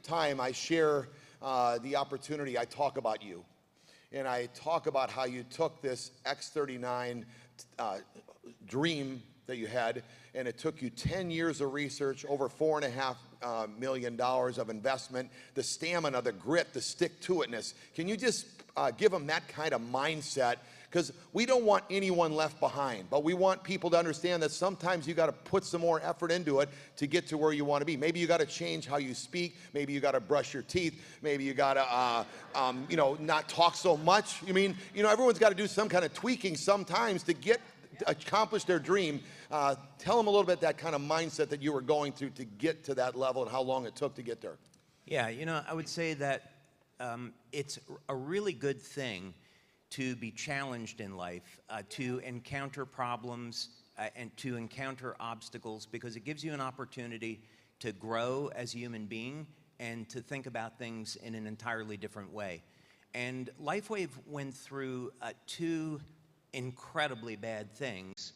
time I share the opportunity, I talk about you. And I talk about how you took this X39 dream that you had, and it took you 10 years of research, over $4.5 million of investment, the stamina, the grit, the stick-to-itness. Can you just give them that kind of mindset? Because we don't want anyone left behind, but we want people to understand that sometimes you got to put some more effort into it to get to where you want to be. Maybe you got to change how you speak. Maybe you got to brush your teeth. Maybe you got to, not talk so much. I mean, everyone's got to do some kind of tweaking sometimes to accomplish their dream. Tell them a little bit that kind of mindset that you were going through to get to that level and how long it took to get there. Yeah, I would say that it's a really good thing to be challenged in life, to encounter problems and to encounter obstacles, because it gives you an opportunity to grow as a human being and to think about things in an entirely different way. And Lifewave went through two incredibly bad things,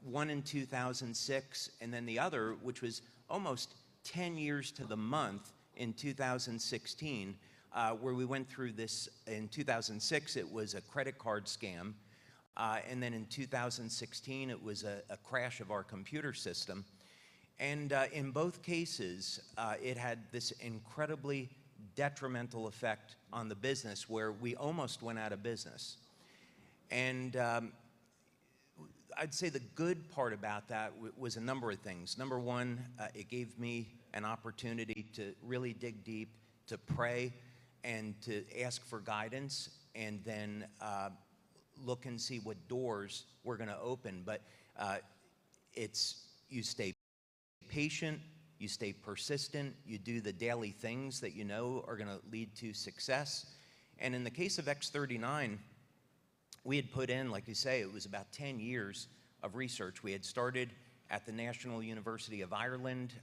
one in 2006, and then the other, which was almost 10 years to the month, in 2016, where we went through this. In 2006, it was a credit card scam, and then in 2016, it was a crash of our computer system. And in both cases, it had this incredibly detrimental effect on the business, where we almost went out of business. And I'd say the good part about that was a number of things. Number one, it gave me an opportunity to really dig deep, to pray, and to ask for guidance, and then look and see what doors we're going to open. But you stay patient, you stay persistent, you do the daily things that you know are going to lead to success. And in the case of X39, we had put in, like you say, it was about 10 years of research. We had started at the National University of Ireland.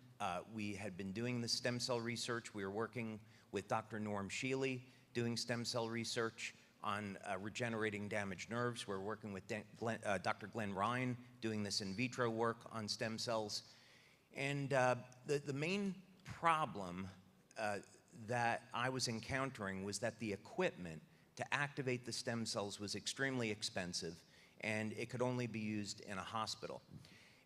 We had been doing the stem cell research. We were working with Dr. Norm Shealy, doing stem cell research on regenerating damaged nerves. We're working with Dr. Glenn Ryan, doing this in vitro work on stem cells. And the main problem that I was encountering was that the equipment to activate the stem cells was extremely expensive, and it could only be used in a hospital.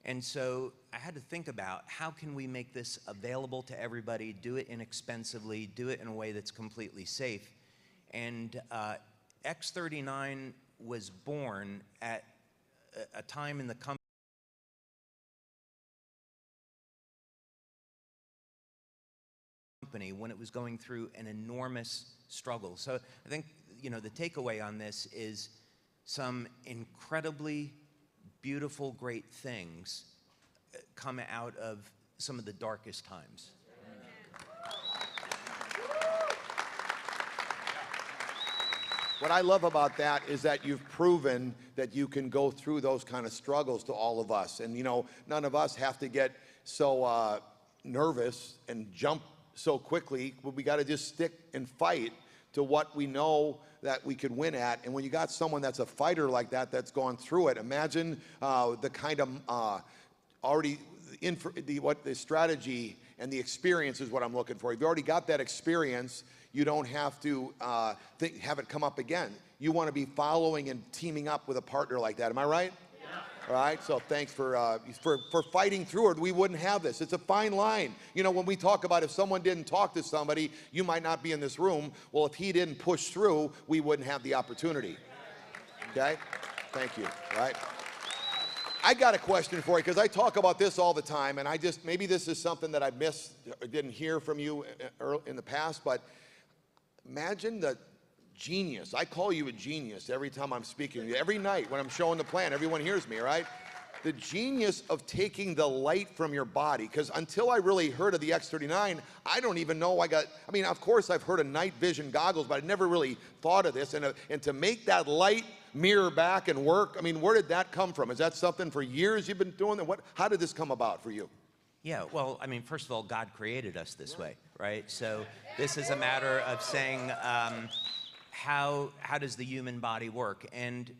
And so I had to think about, how can we make this available to everybody, do it inexpensively, do it in a way that's completely safe? And X39 was born at a time in the company when it was going through an enormous struggle. So I think, the takeaway on this is some incredibly beautiful, great things come out of some of the darkest times. What I love about that is that you've proven that you can go through those kind of struggles to all of us. And, none of us have to get so nervous and jump so quickly. We got to just stick and fight to what we know that we could win at. And when you got someone that's a fighter like that, that's gone through it, imagine the kind of the strategy and the experience is what I'm looking for. You've already got that experience. You don't have to have it come up again. You want to be following and teaming up with a partner like that. Am I right? All right, so thanks for fighting through it. We wouldn't have this. It's a fine line. When we talk about if someone didn't talk to somebody, you might not be in this room. Well, if he didn't push through, we wouldn't have the opportunity. Okay? Thank you. All right? I got a question for you, because I talk about this all the time, and maybe this is something that I missed or didn't hear from you in the past, but imagine the genius. I call you a genius every time I'm speaking. Every night when I'm showing the plan, everyone hears me, right? The genius of taking the light from your body, because until I really heard of the X39, I don't even know of course I've heard of night vision goggles, but I never really thought of this. And to make that light mirror back and work, where did that come from? Is that something for years you've been doing? How did this come about for you? Yeah, well, first of all, God created us this way, right? So this is a matter of saying, how does the human body work? And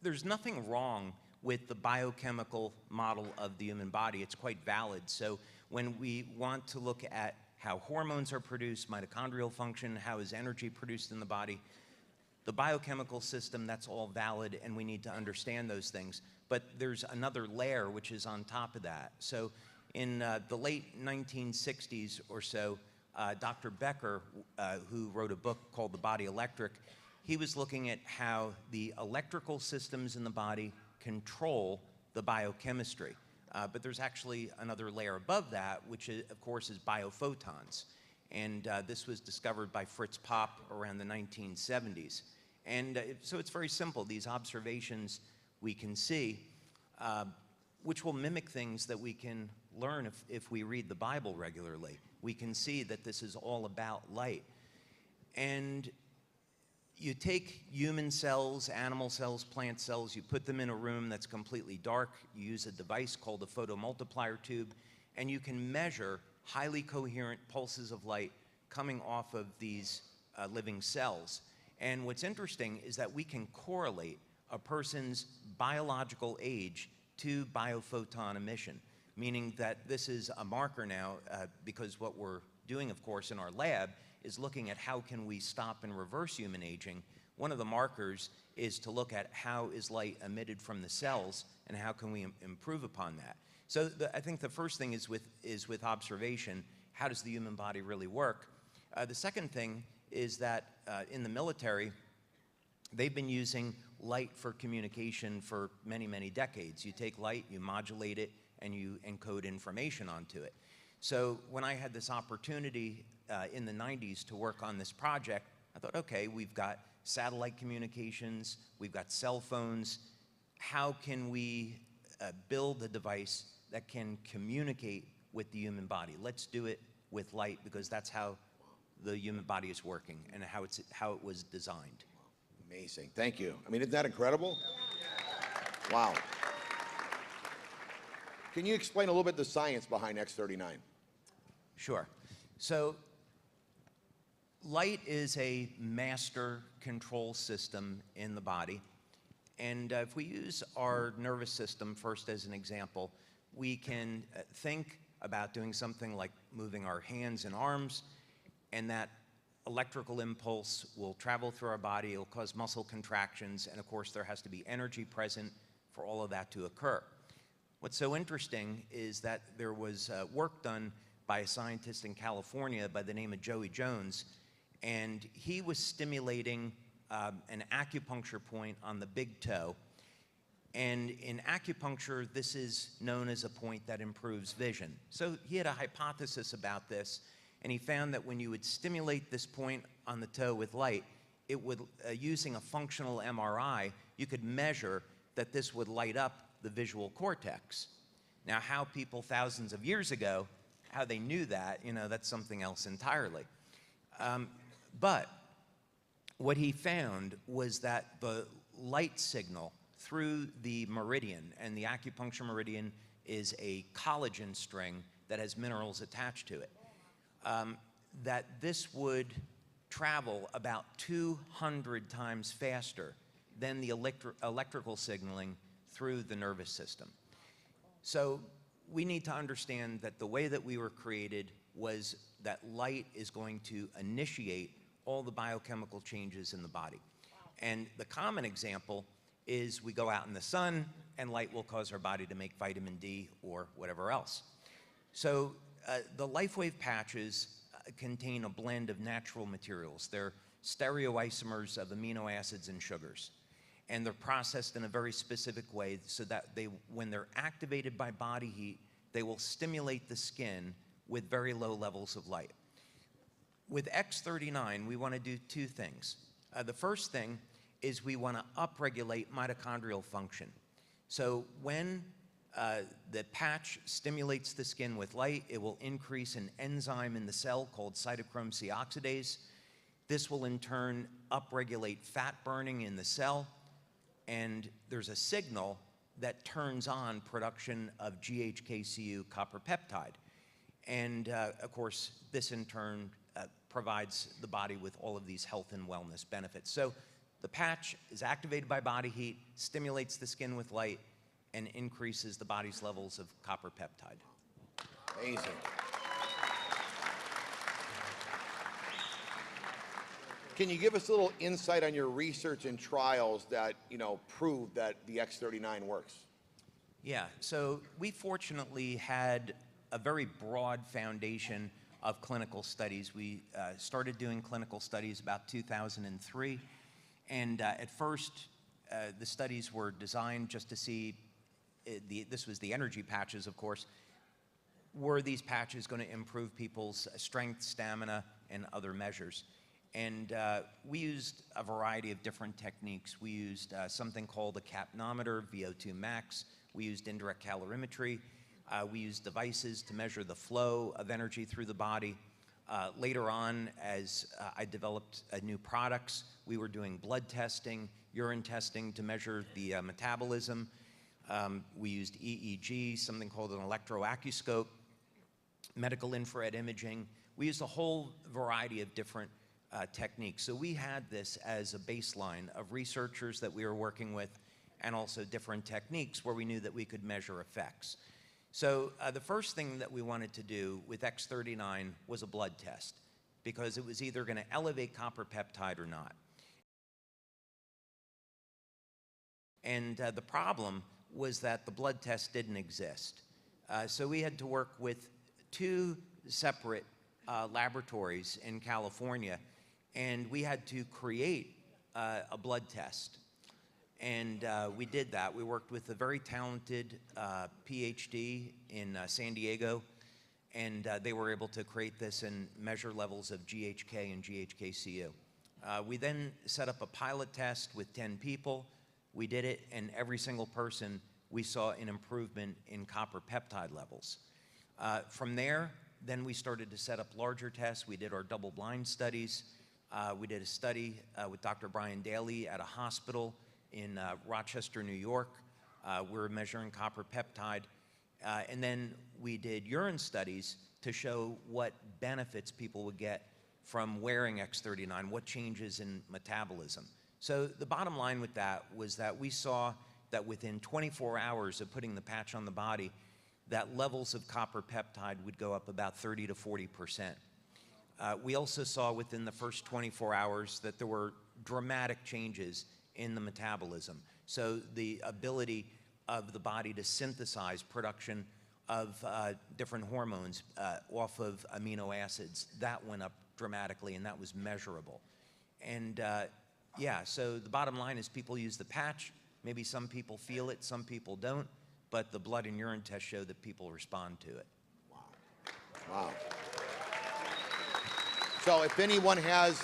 there's nothing wrong with the biochemical model of the human body. It's quite valid. So when we want to look at how hormones are produced, mitochondrial function, how is energy produced in the body. The biochemical system, that's all valid, and we need to understand those things. But there's another layer which is on top of that. So in the late 1960s or so, Dr. Becker, who wrote a book called The Body Electric, he was looking at how the electrical systems in the body control the biochemistry. But there's actually another layer above that, which is, of course, is biophotons. And this was discovered by Fritz Popp around the 1970s. And so it's very simple. These observations we can see, which will mimic things that we can learn if we read the Bible regularly. We can see that this is all about light. And you take human cells, animal cells, plant cells, you put them in a room that's completely dark, you use a device called a photomultiplier tube, and you can measure highly coherent pulses of light coming off of these living cells. And what's interesting is that we can correlate a person's biological age to biophoton emission, meaning that this is a marker now, because what we're doing, of course, in our lab is looking at how can we stop and reverse human aging. One of the markers is to look at how is light emitted from the cells and how can we improve upon that. So I think the first thing is with observation. How does the human body really work? The second thing is that in the military, they've been using light for communication for many, many decades. You take light, you modulate it, and you encode information onto it. So when I had this opportunity in the 90s to work on this project, I thought, okay, we've got satellite communications, we've got cell phones. How can we build a device that can communicate with the human body? Let's do it with light, because that's how the human body is working and how it was designed. Amazing. Thank you. I mean, isn't that incredible? Wow. Can you explain a little bit the science behind X39? Sure. So light is a master control system in the body. And if we use our nervous system first as an example, we can think about doing something like moving our hands and arms, and that electrical impulse will travel through our body, it'll cause muscle contractions, and of course there has to be energy present for all of that to occur. What's so interesting is that there was work done by a scientist in California by the name of Joey Jones, and he was stimulating an acupuncture point on the big toe. And in acupuncture, this is known as a point that improves vision. So he had a hypothesis about this, and he found that when you would stimulate this point on the toe with light, it would, using a functional MRI, you could measure that this would light up the visual cortex. Now, how people thousands of years ago, how they knew that, that's something else entirely. But what he found was that the light signal through the meridian, and the acupuncture meridian is a collagen string that has minerals attached to it, that this would travel about 200 times faster than the electrical signaling through the nervous system. So we need to understand that the way that we were created was that light is going to initiate all the biochemical changes in the body. And the common example is we go out in the sun and light will cause our body to make vitamin D or whatever else. So the Lifewave patches contain a blend of natural materials. They're stereoisomers of amino acids and sugars. And they're processed in a very specific way so that when they're activated by body heat, they will stimulate the skin with very low levels of light. With X39, we want to do two things. The first thing is we want to upregulate mitochondrial function. So when the patch stimulates the skin with light, it will increase an enzyme in the cell called cytochrome C oxidase. This will in turn upregulate fat burning in the cell, and there's a signal that turns on production of GHKCU copper peptide. And of course, this in turn provides the body with all of these health and wellness benefits. So the patch is activated by body heat, stimulates the skin with light, and increases the body's levels of copper peptide. Amazing. Can you give us a little insight on your research and trials that, you know, prove that the X39 works? Yeah, so we fortunately had a very broad foundation of clinical studies. We started doing clinical studies about 2003, and at first the studies were designed just to see, this was the energy patches, of course, were these patches going to improve people's strength, stamina, and other measures? And we used a variety of different techniques. We used something called a capnometer, VO2 max. We used indirect calorimetry. We used devices to measure the flow of energy through the body. Later on, as I developed new products, we were doing blood testing, urine testing to measure the metabolism. We used EEG, something called an electroacuoscope, medical infrared imaging. We used a whole variety of different techniques. So we had this as a baseline of researchers that we were working with, and also different techniques where we knew that we could measure effects. So the first thing that we wanted to do with X39 was a blood test, because it was either going to elevate copper peptide or not. And the problem was that the blood test didn't exist. So we had to work with two separate laboratories in California, and we had to create a blood test. And we did that. We worked with a very talented PhD in San Diego, and they were able to create this and measure levels of GHK and GHK-Cu. We then set up a pilot test with 10 people. We did it, and every single person, we saw an improvement in copper peptide levels. From there, then we started to set up larger tests. We did our double-blind studies. We did a study with Dr. Brian Daly at a hospital in Rochester, New York. We were measuring copper peptide. And then we did urine studies to show what benefits people would get from wearing X39, what changes in metabolism. So the bottom line with that was that we saw that within 24 hours of putting the patch on the body, that levels of copper peptide would go up about 30 to 40%. We also saw within the first 24 hours that there were dramatic changes in the metabolism. So the ability of the body to synthesize production of different hormones off of amino acids, that went up dramatically, and that was measurable. And yeah, so the bottom line is people use the patch. Maybe some people feel it, some people don't, but the blood and urine tests show that people respond to it. Wow. Wow. So if anyone has,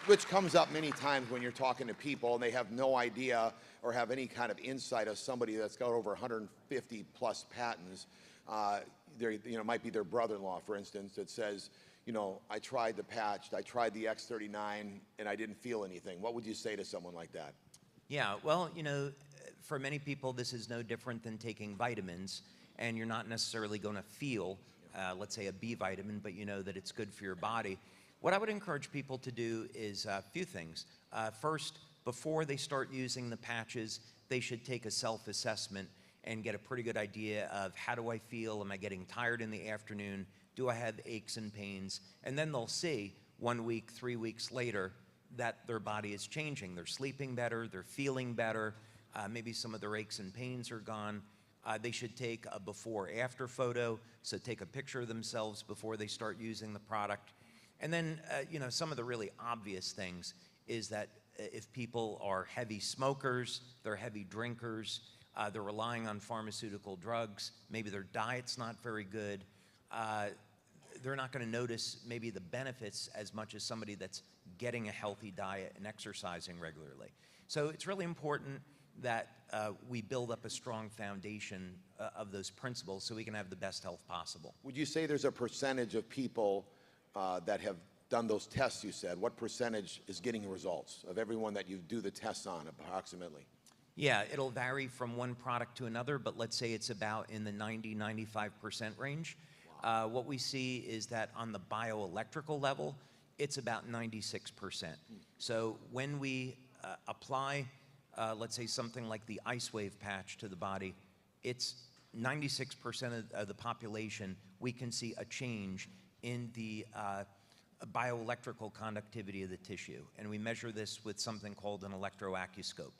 which comes up many times when you're talking to people and they have no idea or have any kind of insight of somebody that's got over 150 plus patents, might be their brother-in-law, for instance, that says, you know, I tried the patch, I tried the X39, and I didn't feel anything. What would you say to someone like that? Yeah, well, you know, for many people, this is no different than taking vitamins, and you're not necessarily going to feel, let's say, a B vitamin, but you know that it's good for your body. What I would encourage people to do is a few things. First, before they start using the patches, they should take a self-assessment and get a pretty good idea of how do I feel? Am I getting tired in the afternoon? Do I have aches and pains? And then they'll see 1 week, 3 weeks later that their body is changing. They're sleeping better, they're feeling better, maybe some of their aches and pains are gone. They should take a before-after photo, so take a picture of themselves before they start using the product. And then, you know, some of the really obvious things is that if people are heavy smokers, they're heavy drinkers, they're relying on pharmaceutical drugs, maybe their diet's not very good, they're not going to notice maybe the benefits as much as somebody that's getting a healthy diet and exercising regularly. So it's really important that we build up a strong foundation of those principles so we can have the best health possible. Would you say there's a percentage of people that have done those tests you said? What percentage is getting results of everyone that you do the tests on approximately? Yeah, it'll vary from one product to another, but let's say it's about in the 90–95% range. Wow. What we see is that on the bioelectrical level, it's about 96%. So when we apply, let's say something like the Lifewave patch to the body, it's 96% of the population, we can see a change in the bioelectrical conductivity of the tissue, and we measure this with something called an electroacuoscope.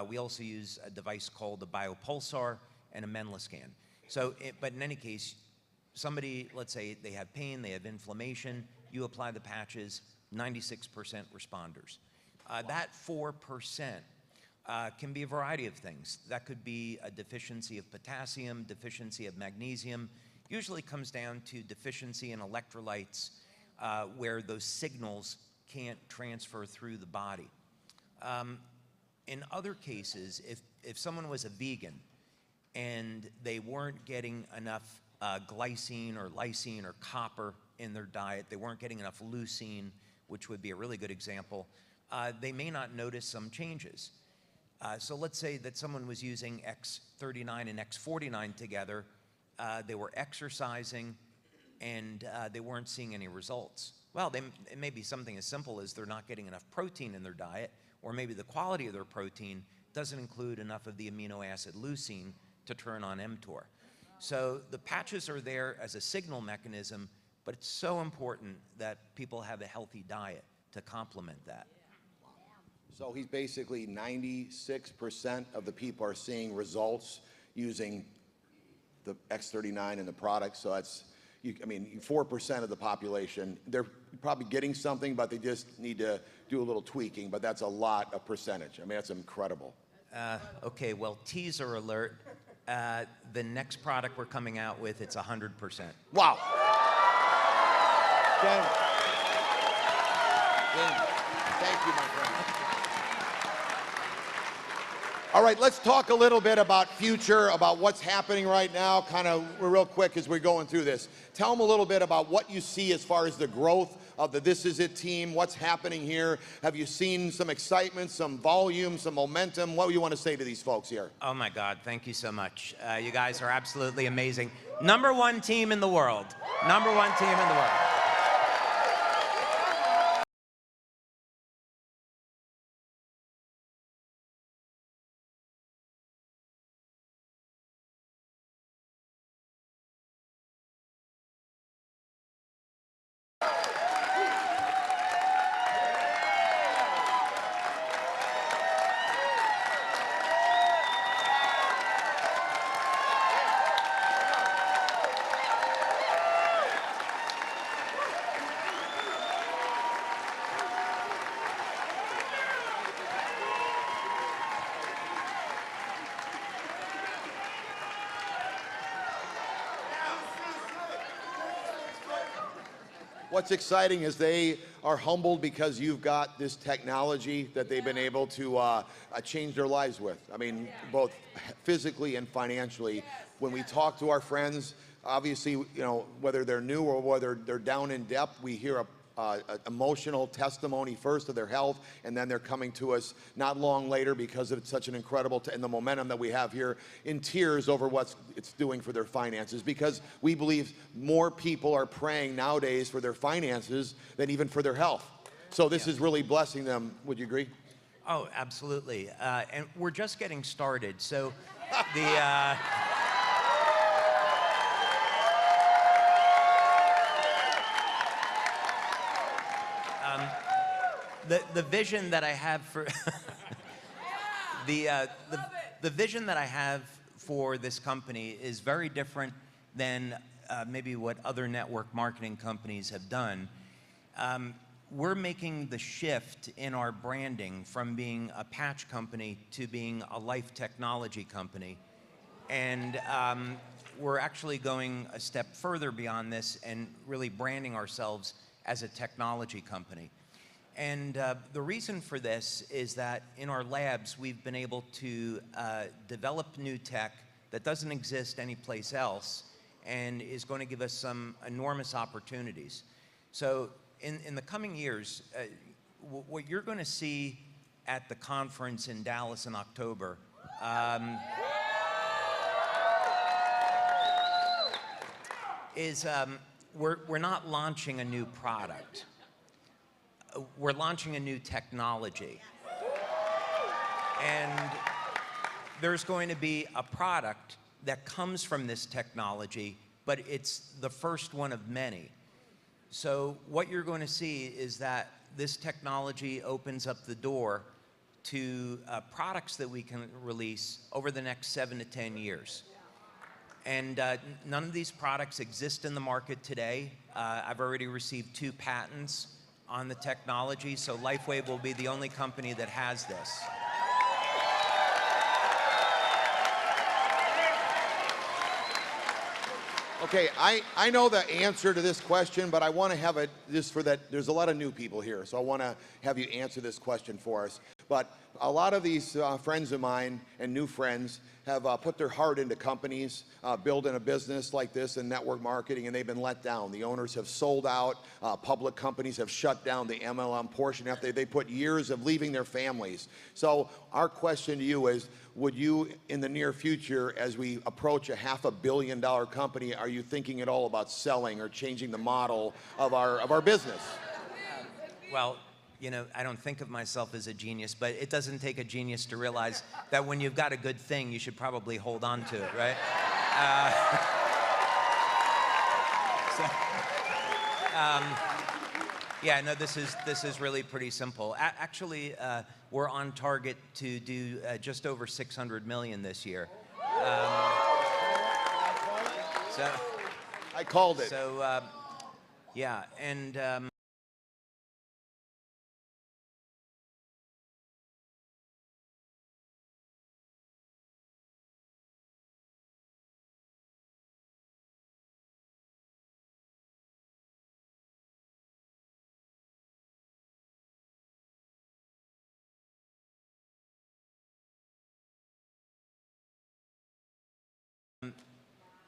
We also use a device called a biopulsar and a Menla scan. So, but in any case, somebody, let's say they have pain, they have inflammation, you apply the patches, 96% responders. That 4% can be a variety of things. That could be a deficiency of potassium, deficiency of magnesium. Usually comes down to deficiency in electrolytes, where those signals can't transfer through the body. In other cases, if someone was a vegan and they weren't getting enough glycine or lysine or copper in their diet, they weren't getting enough leucine, which would be a really good example, they may not notice some changes. So let's say that someone was using X39 and X49 together, they were exercising, and they weren't seeing any results. Well, it may be something as simple as they're not getting enough protein in their diet, or maybe the quality of their protein doesn't include enough of the amino acid leucine to turn on mTOR. So the patches are there as a signal mechanism, but it's so important that people have a healthy diet to complement that. So he's basically 96% of the people are seeing results using the X39 and the product. So that's, I mean, 4% of the population, they're probably getting something, but they just need to do a little tweaking, but that's a lot of percentage. I mean, that's incredible. Okay, well, teaser alert. The next product we're coming out with, it's 100%. Wow. Ben, thank you, my friend. All right, let's talk a little bit about future, about what's happening right now, kind of real quick as we're going through this. Tell them a little bit about what you see as far as the growth of the This Is It team, what's happening here. Have you seen some excitement, some volume, some momentum? What do you want to say to these folks here? Oh my God, thank you so much. You guys are absolutely amazing. #1 team in the world. #1 team in the world. What's exciting is they are humbled because you've got this technology that they've been able to change their lives with. I mean, both physically and financially. When we talk to our friends, obviously, you know, whether they're new or whether they're down in depth, we hear a emotional testimony first of their health, and then they're coming to us not long later because it's such an incredible, and the momentum that we have here, in tears over what it's doing for their finances, because we believe more people are praying nowadays for their finances than even for their health. So this is really blessing them. Would you agree? Oh, absolutely. And we're just getting started. So the... The vision that I have for the vision that I have for this company is very different than maybe what other network marketing companies have done. We're making the shift in our branding from being a patch company to being a life technology company, and we're actually going a step further beyond this and really branding ourselves as a technology company. And the reason for this is that in our labs, we've been able to develop new tech that doesn't exist anyplace else and is going to give us some enormous opportunities. So in the coming years, what you're going to see at the conference in Dallas in October is we're not launching a new product. We're launching a new technology. And there's going to be a product that comes from this technology, but it's the first one of many. So what you're going to see is that this technology opens up the door to products that we can release over the next 7 to 10 years. And none of these products exist in the market today. I've already received 2 patents on the technology, so Lifewave will be the only company that has this. Okay, I know the answer to this question, but I want to have it just for that. There's a lot of new people here, so I want to have you answer this question for us. But a lot of these friends of mine and new friends have put their heart into companies, building a business like this in network marketing, and they've been let down. The owners have sold out. Public companies have shut down the MLM portion after they put years of leaving their families. So our question to you is, would you, in the near future, as we approach a $500 million company, are you thinking at all about selling or changing the model of our business? Well, you know, I don't think of myself as a genius, but it doesn't take a genius to realize that when you've got a good thing, you should probably hold on to it, right? Yeah, no, this is really pretty simple. Actually, we're on target to do just over 600 million this year. I called it. So, yeah, and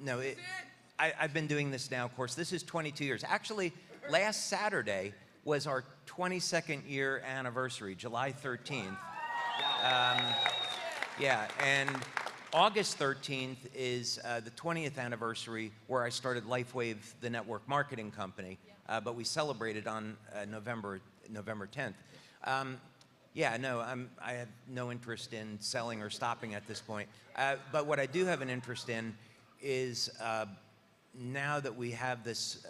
no, I've been doing this now, of course. This is 22 years. Actually, last Saturday was our 22nd year anniversary, July 13th. Yeah, and August 13th is the 20th anniversary where I started Lifewave, the network marketing company, but we celebrated on November 10th. Yeah, no, I have no interest in selling or stopping at this point. But what I do have an interest in is now that we have this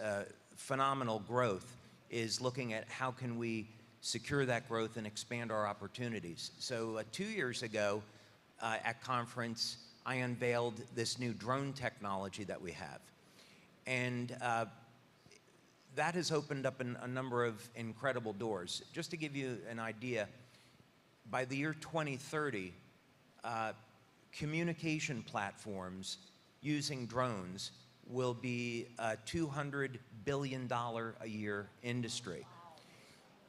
phenomenal growth, is looking at how can we secure that growth and expand our opportunities. So 2 years ago at conference, I unveiled this new drone technology that we have. And that has opened up a number of incredible doors. Just to give you an idea, by the year 2030, communication platforms using drones will be a $200 billion a year industry.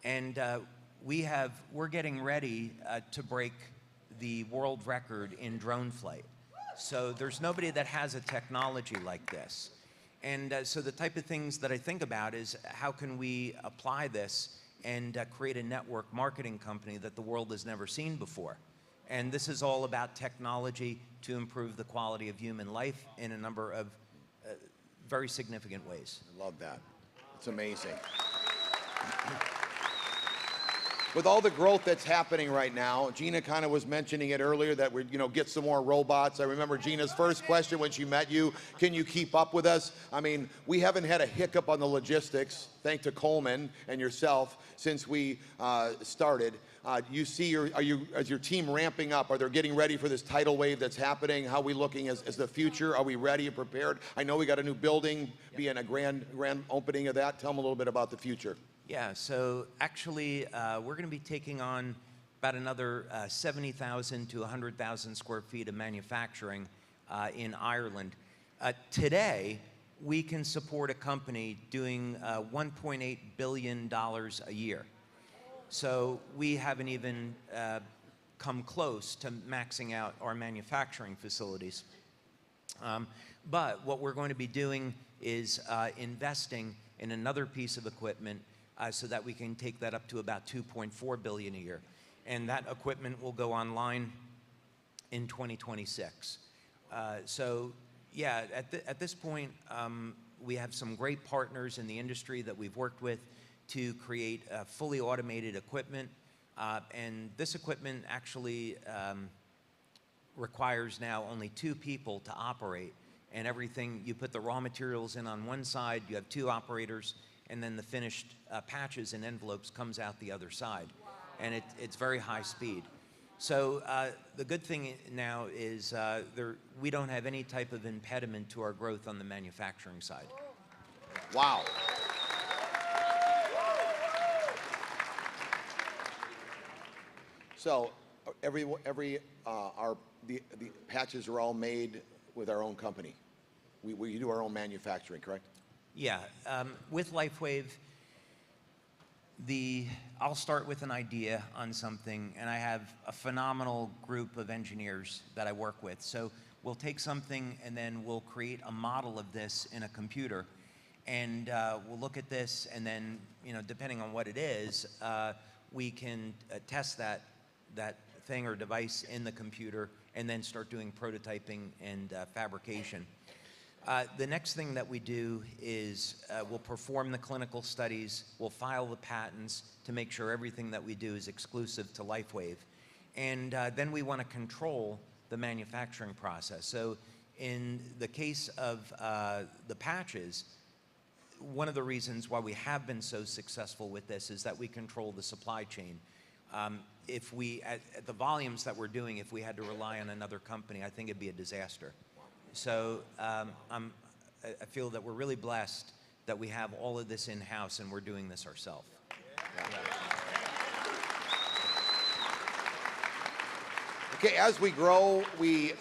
And we're getting ready to break the world record in drone flight. So there's nobody that has a technology like this. And so the type of things that I think about is how can we apply this and create a network marketing company that the world has never seen before. And this is all about technology to improve the quality of human life in a number of very significant ways. I love that. It's amazing. With all the growth that's happening right now, Gina kind of was mentioning it earlier that we, get some more robots. I remember Gina's first question when she met you, can you keep up with us? I mean, we haven't had a hiccup on the logistics, thanks to Coleman and yourself, since we started. You see, as your team ramping up, are they getting ready for this tidal wave that's happening? How are we looking as the future? Are we ready and prepared? I know we got a new building, being a grand opening of that. Tell them a little bit about the future. Yeah, so actually, we're going to be taking on about another 70,000 to 100,000 square feet of manufacturing in Ireland. Today, we can support a company doing $1.8 billion a year. So we haven't even come close to maxing out our manufacturing facilities. But what we're going to be doing is investing in another piece of equipment so that we can take that up to about $2.4 billion a year. And that equipment will go online in 2026. So yeah, at this point, we have some great partners in the industry that we've worked with to create fully automated equipment. And this equipment actually requires now only 2 people to operate. And everything, you put the raw materials in on one side, you have 2 operators, and then the finished patches and envelopes comes out the other side. And it's very high speed. So the good thing now is we don't have any type of impediment to our growth on the manufacturing side. Wow. So the patches are all made with our own company. We do our own manufacturing, correct? Yeah, with Lifewave, I'll start with an idea on something, and I have a phenomenal group of engineers that I work with. So we'll take something and then we'll create a model of this in a computer, and we'll look at this, and then, depending on what it is, we can test that thing or device in the computer and then start doing prototyping and fabrication. The next thing that we do is we'll perform the clinical studies, we'll file the patents to make sure everything that we do is exclusive to Lifewave. And then we want to control the manufacturing process. So in the case of the patches, one of the reasons why we have been so successful with this is that we control the supply chain. If we, at the volumes that we're doing, if we had to rely on another company, I think it'd be a disaster. So I feel that we're really blessed that we have all of this in-house and we're doing this ourselves. Yeah. Okay, as we grow, we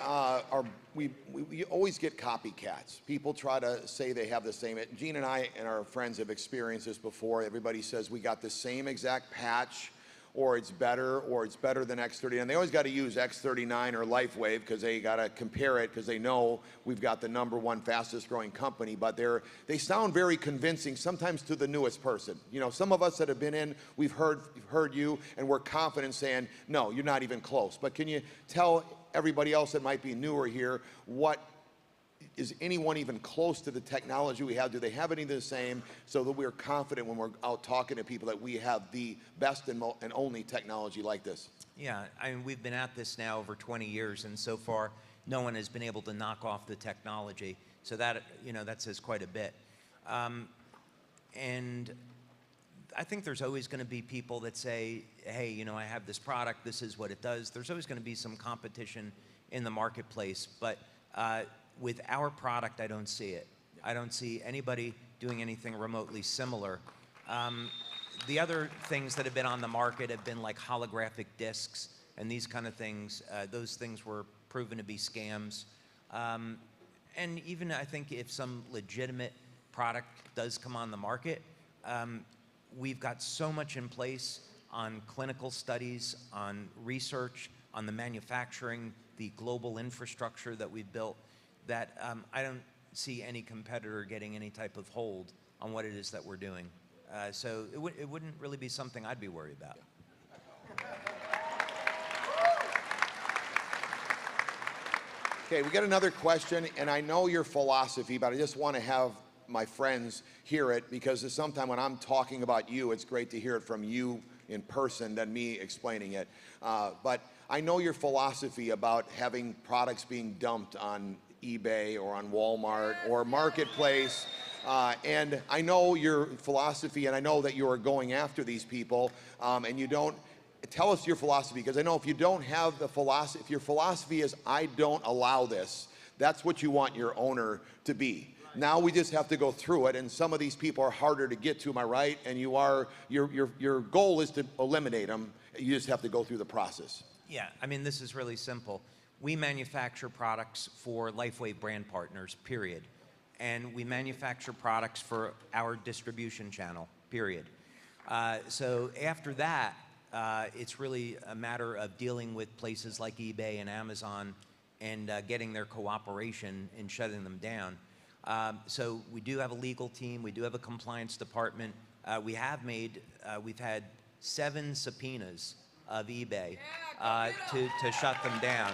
always get copycats. People try to say they have the same. Gene and I and our friends have experienced this before. Everybody says we got the same exact patch, or it's better than X39. They always got to use X39 or Lifewave because they got to compare it because they know we've got the #1 fastest growing company, but they sound very convincing sometimes to the newest person. Some of us that have been in, we've heard you, and we're confident saying, no, you're not even close. But can you tell everybody else that might be newer here, is anyone even close to the technology we have? Do they have anything the same, so that we're confident when we're out talking to people that we have the best and only technology like this? Yeah, we've been at this now over 20 years, and so far no one has been able to knock off the technology. So that says quite a bit. And I think there's always going to be people that say, hey, I have this product, this is what it does. There's always going to be some competition in the marketplace, but with our product, I don't see it. I don't see anybody doing anything remotely similar. The other things that have been on the market have been like holographic discs and these kind of things. Those things were proven to be scams. And even I think if some legitimate product does come on the market, we've got so much in place on clinical studies, on research, on the manufacturing, the global infrastructure that we've built, that I don't see any competitor getting any type of hold on what it is that we're doing. So it wouldn't really be something I'd be worried about. Okay, we got another question, and I know your philosophy, but I just want to have my friends hear it, because sometimes when I'm talking about you, it's great to hear it from you in person than me explaining it. But I know your philosophy about having products being dumped on eBay or on Walmart or Marketplace. And I know your philosophy, and I know that you are going after these people, and you don't. Tell us your philosophy, because I know if you don't have the philosophy, if your philosophy is, I don't allow this, that's what you want your owner to be. Now we just have to go through it, and some of these people are harder to get to, am I right? And your goal is to eliminate them. You just have to go through the process. Yeah, this is really simple. We manufacture products for Lifewave brand partners, period. And we manufacture products for our distribution channel, period. So after that, it's really a matter of dealing with places like eBay and Amazon and getting their cooperation in shutting them down. So we do have a legal team, we do have a compliance department. We've had 7 subpoenas of eBay to shut them down.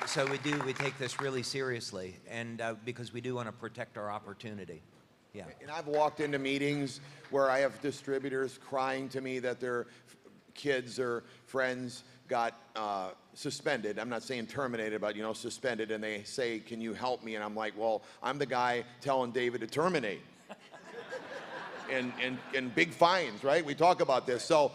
So we take this really seriously, and because we do want to protect our opportunity. Yeah. And I've walked into meetings where I have distributors crying to me that their kids or friends got suspended. I'm not saying terminated, but suspended, and they say, can you help me? And I'm like, well, I'm the guy telling David to terminate. and big fines, right? We talk about this. So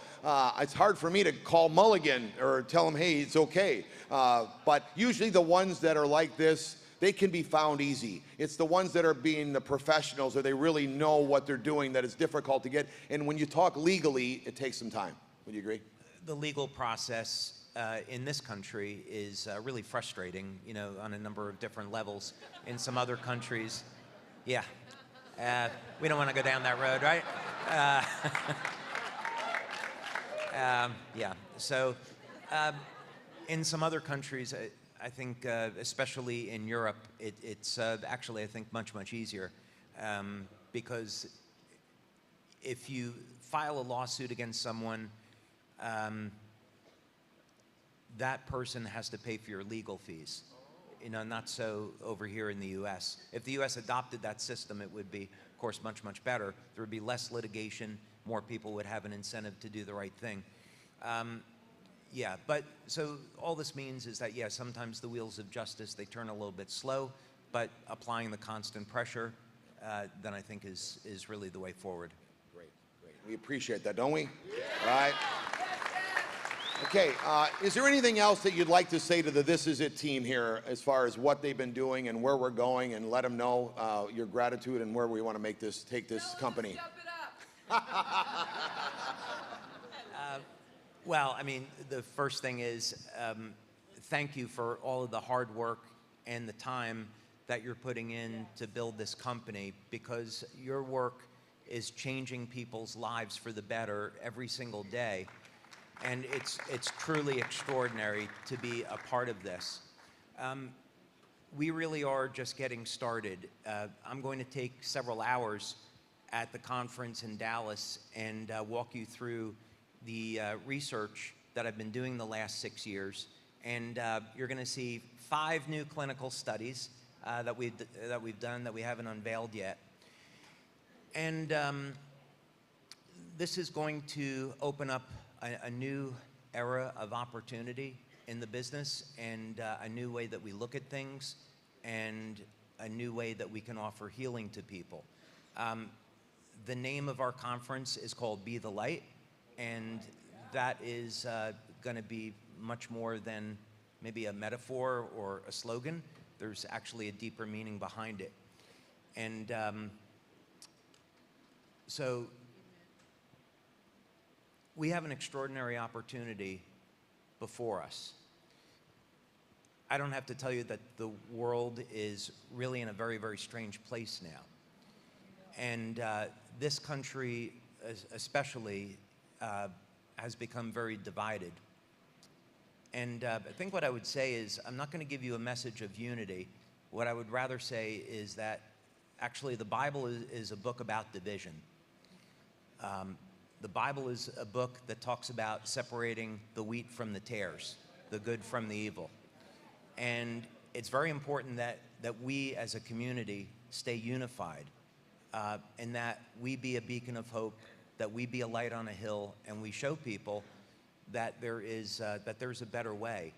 it's hard for me to call Mulligan or tell him, hey, it's okay. But usually the ones that are like this, they can be found easy. It's the ones that are being the professionals, or they really know what they're doing, that it's difficult to get. And when you talk legally, it takes some time. Would you agree? The legal process in this country is really frustrating, you know, on a number of different levels. In some other countries, yeah, we don't want to go down that road, right? Yeah, so in some other countries, I think, especially in Europe, it's actually, I think, much, much easier because if you file a lawsuit against someone, that person has to pay for your legal fees. You know, not so over here in the U.S. If the U.S. adopted that system, it would be, of course, much, much better. There would be less litigation. More people would have an incentive to do the right thing. Yeah, but so all this means is that, yeah, sometimes the wheels of justice, they turn a little bit slow, but applying the constant pressure, then I think is really the way forward. Great, great. We appreciate that, don't we? Yeah. All right. Okay, is there anything else that you'd like to say to the This Is It team here as far as what they've been doing and where we're going, and let them know your gratitude and where we want to take this company? Well, I mean, the first thing is thank you for all of the hard work and the time that you're putting in to build this company, because your work is changing people's lives for the better every single day. And it's truly extraordinary to be a part of this. We really are just getting started. I'm going to take several hours at the conference in Dallas and walk you through the research that I've been doing the last 6 years. And you're going to see 5 new clinical studies that we've done that we haven't unveiled yet. And this is going to open up a new era of opportunity in the business, and a new way that we look at things, and a new way that we can offer healing to people. The name of our conference is called Be the Light, and that is going to be much more than maybe a metaphor or a slogan. There's actually a deeper meaning behind it. And so we have an extraordinary opportunity before us. I don't have to tell you that the world is really in a very, very strange place now. And this country especially has become very divided. And I think what I would say is, I'm not going to give you a message of unity. What I would rather say is that actually the Bible is a book about division. The Bible is a book that talks about separating the wheat from the tares, the good from the evil. And it's very important that we as a community stay unified, and that we be a beacon of hope, that we be a light on a hill, and we show people that there's a better way,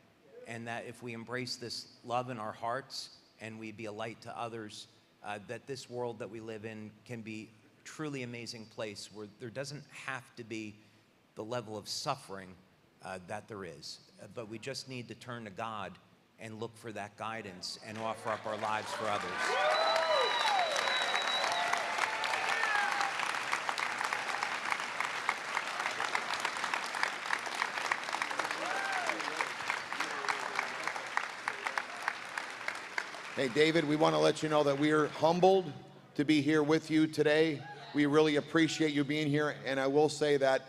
and that if we embrace this love in our hearts and we be a light to others, that this world that we live in can be truly amazing place where there doesn't have to be the level of suffering that there is. But we just need to turn to God and look for that guidance and offer up our lives for others. Hey, David, we want to let you know that we are humbled to be here with you today. We really appreciate you being here, and I will say that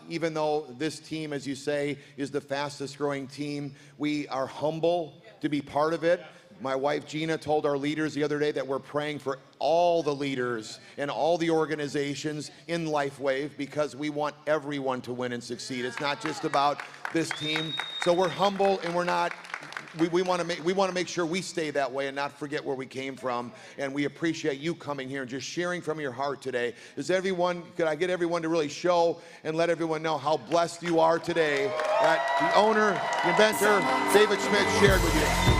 even though this team, as you say, is the fastest growing team, we are humble to be part of it. My wife Gina told our leaders the other day that we're praying for all the leaders and all the organizations in Lifewave, because we want everyone to win and succeed. It's not just about this team. So we're humble, and we're not. We want to make sure we stay that way and not forget where we came from. And we appreciate you coming here and just sharing from your heart today. Could I get everyone to really show and let everyone know how blessed you are today that the owner, the inventor, David Schmidt shared with you?